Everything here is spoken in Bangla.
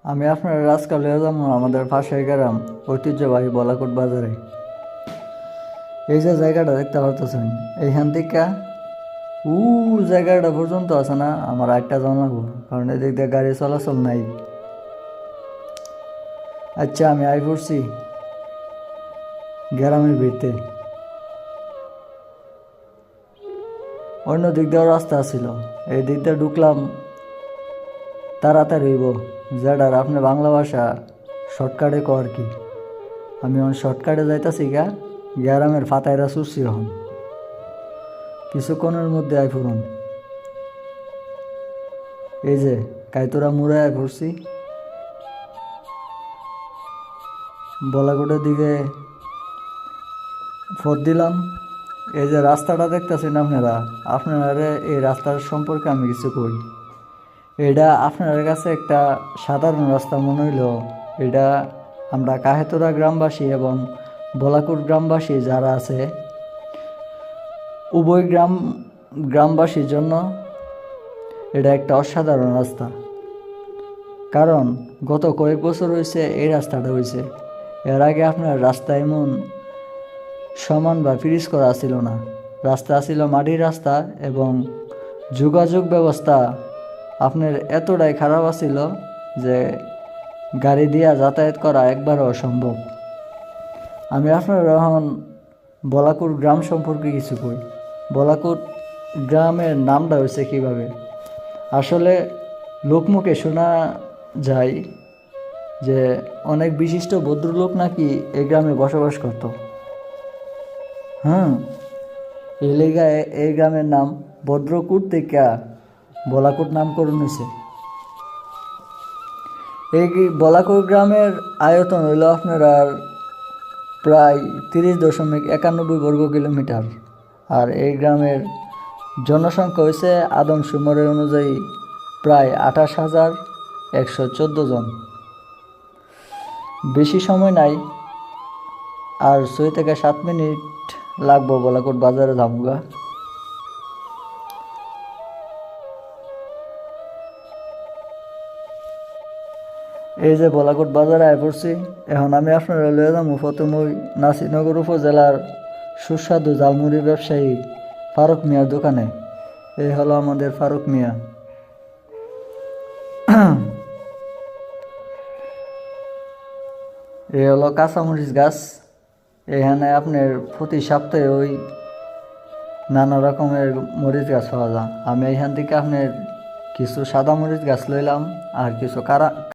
আমি আপনার আজকাল যাবো আমাদের পাশের গ্রাম ঐতিহ্যবাহী বলাকোট বাজারে। এই যে জায়গাটা দেখতে পারতেছেন, এইখান থেকে উ জায়গাটা পর্যন্ত আছে না, আমার একটা জন লাগবো, কারণ এদিক দিয়ে গাড়ি চলাচল নাই। আচ্ছা, আমি আই পড়ছি গ্রামের ভিতরে। অন্য দিক দিয়েও রাস্তা ছিল, এই দিক দিয়ে ঢুকলাম তাড়াতাড়ি হইব, যেটার আপনি বাংলা ভাষা শর্টকাটে কর কি। আমি এখন শর্টকাটে যাইতাছি গ্রামের ফাতাইরা চুরছি এখন কিছুক্ষণের মধ্যে আই ফুরুন। এই যে কাইতোরা মুড়ে আই ফুরছি, বলাকোটের দিকে ফোর দিলাম। এই যে রাস্তাটা দেখতেছেন আপনারা, এই রাস্তার সম্পর্কে আমি কিছু কই। এটা আপনার কাছে একটা সাধারণ রাস্তা মনে হইল, এটা আমরা কাহেতোরা গ্রামবাসী এবং বলাকোট গ্রামবাসী যারা আছে, উভয় গ্রামবাসীর জন্য এটা একটা অসাধারণ রাস্তা। কারণ গত কয়েক বছর হয়েছে এই রাস্তাটা হয়েছে, এর আগে আপনার রাস্তা এমন সমান বা ফ্রিজ করা ছিল না। রাস্তা ছিল মাটির রাস্তা এবং যোগাযোগ ব্যবস্থা আপনার এতটাই খারাপ ছিল যে গাড়ি দিয়া যাতায়াত করা একবারও অসম্ভব। আমি আপনার এখন বলাকোট গ্রাম সম্পর্কে কিছু কই। বলাকোট গ্রামের নামটা হয়েছে কীভাবে, আসলে লোকমুখে শোনা যায় যে অনেক বিশিষ্ট ভদ্রলোক নাকি এই গ্রামে বসবাস করত। এই লেগায় এই গ্রামের নাম ভদ্রকূট থেকে বলাকোট নামকরণ হয়েছে। এই বলাকোট গ্রামের আয়তন হইল আপনার আর প্রায় 30.91 বর্গ কিলোমিটার। আর এই গ্রামের জনসংখ্যা হয়েছে আদমশুমারি অনুযায়ী প্রায় 28,114 জন। বেশি সময় নাই, আর 6 থেকে 7 মিনিট লাগবো বলাকোট বাজারে যামুগা। এই যে বলাকোট বাজারে আয় পড়ছি, এখন আমি আপনারা লয়ে যাবো প্রথমে নাসিরনগর উপজেলার সুস্বাদু ঝালমুড়ি ব্যবসায়ী ফারুক মিয়ার দোকানে। এই হলো আমাদের ফারুক মিয়া। এই হলো কাঁচামরিচ গাছ। এখানে আপনার প্রতি সপ্তাহে নানা রকমের মরিচ গাছ পাওয়া যায়। আমি এখান থেকে আপনার কিছু সাদা মরিচ গাছ লইলাম আর কিছু